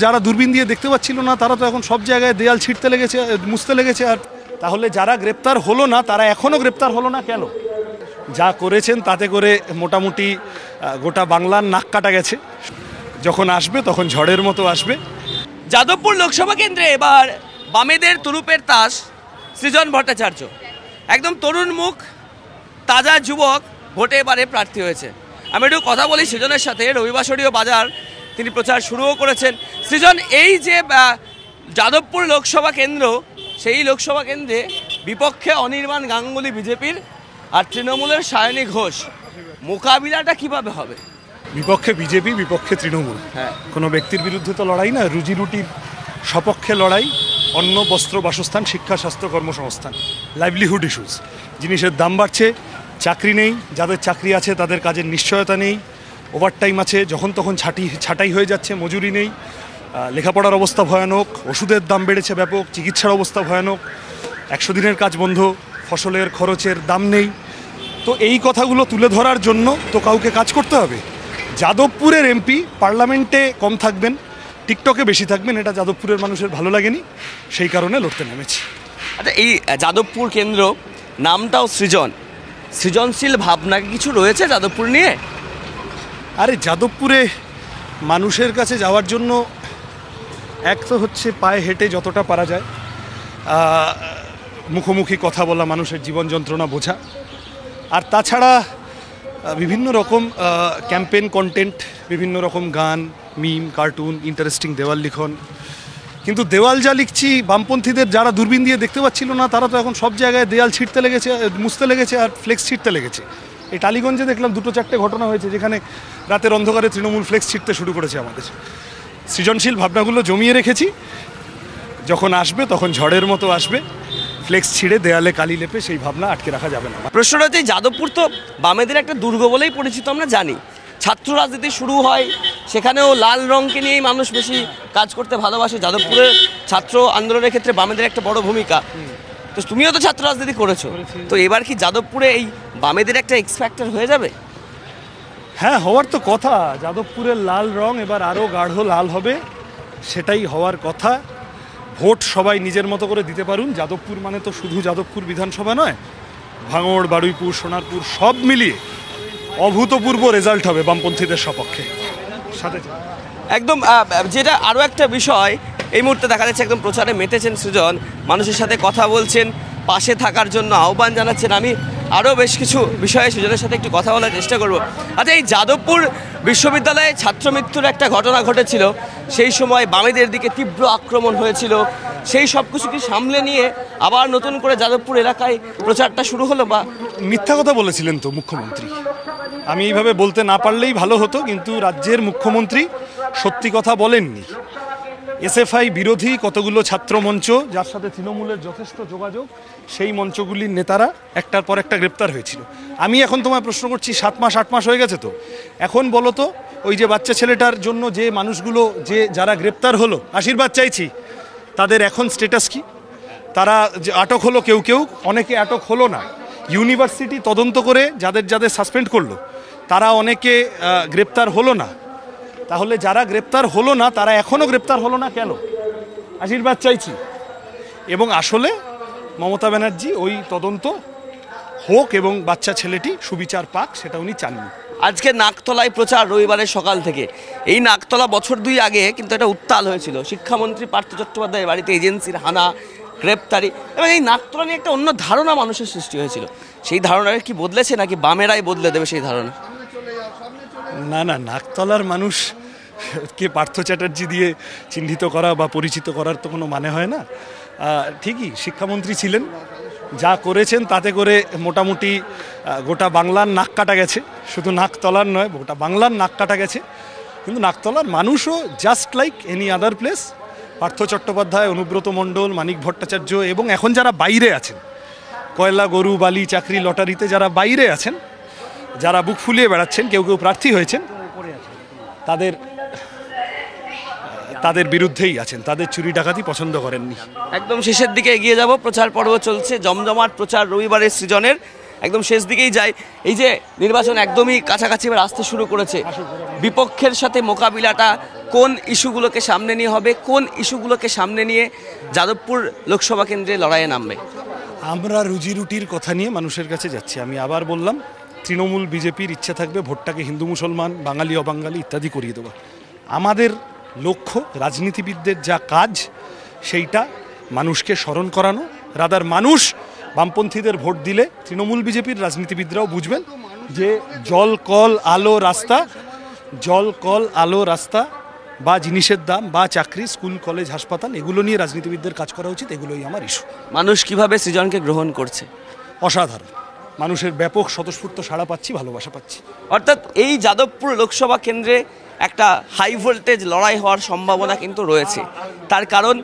যারা দূরবীন দিয়ে দেখতে পাচ্ছিল না তারা তো এখন সব জায়গায় দেয়াল ছিঁড়তে লেগেছে, মুছতে লেগেছে। আর তাহলে যারা গ্রেপ্তার হলো না তারা এখনও গ্রেপ্তার হলো না কেন? যা করেছেন তাতে করে মোটামুটি গোটা বাংলার নাক কাটা গেছে। যখন আসবে তখন ঝড়ের মতো আসবে। যাদবপুর লোকসভা কেন্দ্রে এবার বামেদের তুরুপের তাস সৃজন ভট্টাচার্য, একদম তরুণ মুখ, তাজা যুবক, ভোটে এবারে প্রার্থী হয়েছে। আমি একটু কথা বলি সৃজনের সাথে। রবিবাসরীয় বাজার তিনি প্রচার শুরুও করেছেন। সৃজন, এই যে যাদবপুর লোকসভা কেন্দ্র, সেই লোকসভা কেন্দ্রে বিপক্ষে অনির্বাণ গাঙ্গুলি বিজেপির আর তৃণমূলের সায়নী ঘোষ, মোকাবিলাটা কিভাবে হবে? বিপক্ষে বিজেপি, বিপক্ষে তৃণমূল। হ্যাঁ, কোনো ব্যক্তির বিরুদ্ধে তো লড়াই না, রুজি রুটির সপক্ষে লড়াই। অন্ন, বস্ত্র, বাসস্থান, শিক্ষা, স্বাস্থ্য, কর্মসংস্থান, লাইভলিহুড ইস্যুস। জিনিসের দাম বাড়ছে, চাকরি নেই, যাদের চাকরি আছে তাদের কাজের নিশ্চয়তা নেই, ওভারটাইম আছে, যখন তখন ছাঁটাই হয়ে যাচ্ছে, মজুরি নেই, লেখাপড়ার অবস্থা ভয়ানক, ওষুধের দাম বেড়েছে ব্যাপক, চিকিৎসার অবস্থা ভয়ানক, 100 দিনের কাজ বন্ধ, ফসলের খরচের দাম নেই। তো এই কথাগুলো তুলে ধরার জন্য তো কাউকে কাজ করতে হবে। যাদবপুরের এমপি পার্লামেন্টে কম থাকবেন, টিকটকে বেশি থাকবেন, এটা যাদবপুরের মানুষের ভালো লাগেনি, সেই কারণে লড়তে নেমেছি। আচ্ছা, এই যাদবপুর কেন্দ্র নামটাও সৃজনশীল ভাবনা কিছু রয়েছে যাদবপুর নিয়ে? আরে যাদবপুরে মানুষের কাছে যাওয়ার জন্য এক তো হচ্ছে পায়ে হেঁটে যতটা পারা যায়, মুখোমুখি কথা বলা, মানুষের জীবন যন্ত্রণা বোঝা, আর তাছাড়া বিভিন্ন রকম ক্যাম্পেন কন্টেন্ট, বিভিন্ন রকম গান, মিম, কার্টুন, ইন্টারেস্টিং দেওয়াল লিখন। কিন্তু দেওয়াল যা লিখছি, বামপন্থীদের যারা দূরবীন দিয়ে দেখতে পাচ্ছিল না তারা তো এখন সব জায়গায় দেয়াল ছিঁড়তে লেগেছে, মুছতে লেগেছে, আর ফ্লেক্স ছিঁড়তে লেগেছে। এই টালিগঞ্জে দেখলাম 2-4টে ঘটনা হয়েছে যেখানে রাতের অন্ধকারে তৃণমূল ফ্লেক্স ছিঁড়তে শুরু করেছে। আমাদের সৃজনশীল ভাবনাগুলো জমিয়ে রেখেছি, যখন আসবে তখন ঝড়ের মতো আসবে। ফ্লেক্স ছিঁড়ে দেয়ালে কালি লেপে সেই ভাবনা আটকে রাখা যাবে না। প্রশ্নটা হচ্ছে, যাদবপুর তো বামেদের একটা দুর্গ বলেই পরিচিত, আমরা জানি। ছাত্র রাজনীতি শুরু হয়, সেখানেও লাল রঙকে নিয়েই মানুষ বেশি কাজ করতে ভালোবাসে। যাদবপুরের ছাত্র আন্দোলনের ক্ষেত্রে বামেদের একটা বড় ভূমিকা। তো তুমিও তো ছাত্র রাজনীতি করেছো, তো এবার কি যাদবপুরে এই বামেদের একটা এক্স ফ্যাক্টর হয়ে যাবে? হ্যাঁ, হওয়ার তো কথা। যাদবপুরের লাল রং এবার আরও গাঢ় লাল হবে, সেটাই হওয়ার কথা। ভোট সবাই নিজের মতো করে দিতে পারুন। যাদবপুর মানে তো শুধু যাদবপুর বিধানসভা নয়, ভাঙড়, বারুইপুর, সোনারপুর সব মিলিয়ে অভূতপূর্ব রেজাল্ট হবে বামপন্থীদের সপক্ষে। সাথে একদম যেটা আরও একটা বিষয়, এই মুহূর্তে দেখা যাচ্ছে একদম প্রচারে মেতেছেন সৃজন, মানুষের সাথে কথা বলছেন, পাশে থাকার জন্য আহ্বান জানাচ্ছেন। আমি আরও বেশ কিছু বিষয়ে সৃজনের সাথে একটু কথা বলার চেষ্টা করব। আচ্ছা, এই যাদবপুর বিশ্ববিদ্যালয়ে ছাত্র মৃত্যুর একটা ঘটনা ঘটেছিল, সেই সময় বামেদের দিকে তীব্র আক্রমণ হয়েছিল, সেই সব কিছু কি সামলে নিয়ে আবার নতুন করে যাদবপুর এলাকায় প্রচারটা শুরু হলো? বা মিথ্যা কথা বলেছিলেন তো মুখ্যমন্ত্রী। আমি এইভাবে বলতে না পারলেই ভালো হতো, কিন্তু রাজ্যের মুখ্যমন্ত্রী সত্যি কথা বলেননি। এসএফআই বিরোধী কতগুলো ছাত্র মঞ্চ, যার সাথে তৃণমূলের যথেষ্ট যোগাযোগ, সেই মঞ্চগুলির নেতারা একটার পর একটা গ্রেপ্তার হয়েছিল। আমি এখন তোমায় প্রশ্ন করছি, 7 মাস 8 মাস হয়ে গেছে তো, এখন বলো তো ওই যে বাচ্চা ছেলেটার জন্য যে মানুষগুলো, যারা গ্রেপ্তার হলো, আশীর্বাদ চাইছি, তাদের এখন স্ট্যাটাস কি? তারা যে আটক হলো, কেউ অনেকে আটক হলো না। ইউনিভার্সিটি তদন্ত করে যাদের সাসপেন্ড করলো, তারা অনেকে গ্রেপ্তার হলো না। তাহলে যারা গ্রেপ্তার হলো না তারা এখনও গ্রেপ্তার হলো না কেন? আশীর্বাদ চাইছি। এবং আসলে মমতা ব্যানার্জি ওই তদন্ত হোক এবং বাচ্চা ছেলেটি সুবিচার পাক, সেটা উনি চাননি। আজকে নাকতলায় প্রচার রবিবারের সকাল থেকে। এই নাকতলা বছর 2 আগে কিন্তু এটা উত্তাল হয়েছিল। শিক্ষামন্ত্রী পার্থ চট্টোপাধ্যায়ের বাড়িতে এজেন্সির হানা, গ্রেপ্তারি, এবং এই নাকতলা নিয়ে একটা অন্য ধারণা মানুষের সৃষ্টি হয়েছিল। সেই ধারণাটা কি বদলেছে, নাকি বামেরাই বদলে দেবে সেই ধারণা? না, নাকতলার মানুষকে পার্থ চ্যাটার্জি দিয়ে চিহ্নিত করা বা পরিচিত করার তো কোনো মানে হয় না। ঠিকই শিক্ষামন্ত্রী ছিলেন, যা করেছেন তাতে করে মোটামুটি গোটা বাংলার নাক কাটা গেছে। শুধু নাকতলার নয়, গোটা বাংলার নাক কাটা গেছে। কিন্তু নাকতলার মানুষও just like any other place. Partha Chattopadhyay, Anubrata Mondal, Manik Bhattacharya এবং এখন যারা বাইরে আছেন, কয়লা, গরু, বালি, চাকরি, লটারিতে যারা বাইরে আছেন, যারা বুক ফুলিয়ে বেড়াচ্ছেন, কেউ প্রার্থী হয়েছেন, তাদের বিরুদ্ধেই আছেন। তাদের চুরি ডাকাতি পছন্দ করেননি। একদম শেষের দিকে এগিয়ে যাব, প্রচার পর্ব চলছে, জমজমাট প্রচার রবিবারের সৃজনের। একদম শেষ দিকেই যাই। এই যে নির্বাচন একদমই কাছাকাছি এবার আসতে শুরু করেছে, বিপক্ষের সাথে মোকাবিলাটা কোন ইস্যুগুলোকে সামনে নিয়ে হবে, কোন ইস্যুগুলোকে সামনে নিয়ে যাদবপুর লোকসভা কেন্দ্রে লড়াইয়ে নামবে? আমরা রুজি রুটির কথা নিয়ে মানুষের কাছে যাচ্ছি। আমি আবার বললাম, তৃণমূল বিজেপির ইচ্ছা থাকবে ভোটটাকে হিন্দু মুসলমান, বাঙালি অবাঙালি ইত্যাদি করিয়ে দেওয়া। আমাদের লক্ষ্য রাজনীতিবিদদের যা কাজ সেইটা মানুষকে স্মরণ করানো। রাদার মানুষ বামপন্থীদের ভোট দিলে তৃণমূল বিজেপির রাজনীতিবিদরাও বুঝবেন যে জল কল আলো রাস্তা বা জিনিসের দাম বা চাকরি, স্কুল কলেজ হাসপাতাল, এগুলো নিয়ে রাজনীতিবিদদের কাজ করা উচিত। এগুলোই আমার ইস্যু। মানুষ কিভাবে সৃজনকে গ্রহণ করছে? অসাধারণ। মানুষের ব্যাপক স্বতঃস্ফূর্ত সাড়া পাচ্ছি, ভালোবাসা পাচ্ছি। অর্থাৎ এই যাদবপুর লোকসভা কেন্দ্রে একটা হাই ভোল্টেজ লড়াই হওয়ার সম্ভাবনা কিন্তু রয়েছে। তার কারণ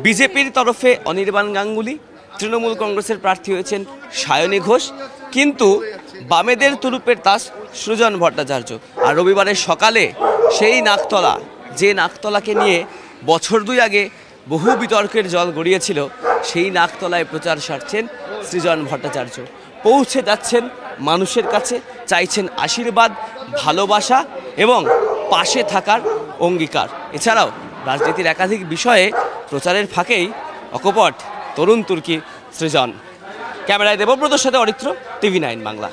বিজেপির তরফে অনির্বাণ গাঙ্গুলি, তৃণমূল কংগ্রেসের প্রার্থী হয়েছেন সায়নী ঘোষ, কিন্তু বামেদের তুরুপের তাস সৃজন ভট্টাচার্য। আর রবিবারের সকালে সেই নাকতলা, যে নাকতলাকে নিয়ে বছর দুই আগে বহু বিতর্কের জল গড়িয়েছিল, সেই নাকতলায় প্রচার সারছেন সৃজন ভট্টাচার্য। পৌঁছে যাচ্ছেন মানুষের কাছে, চাইছেন আশীর্বাদ, ভালোবাসা এবং পাশে থাকার অঙ্গীকার। এছাড়াও রাজনীতির একাধিক বিষয়ে প্রচারের ফাঁকেই অকপট তরুণ তুর্কি সৃজন। ক্যামেরায় দেবব্রতর সাথে অরিত্র, TV9 বাংলা।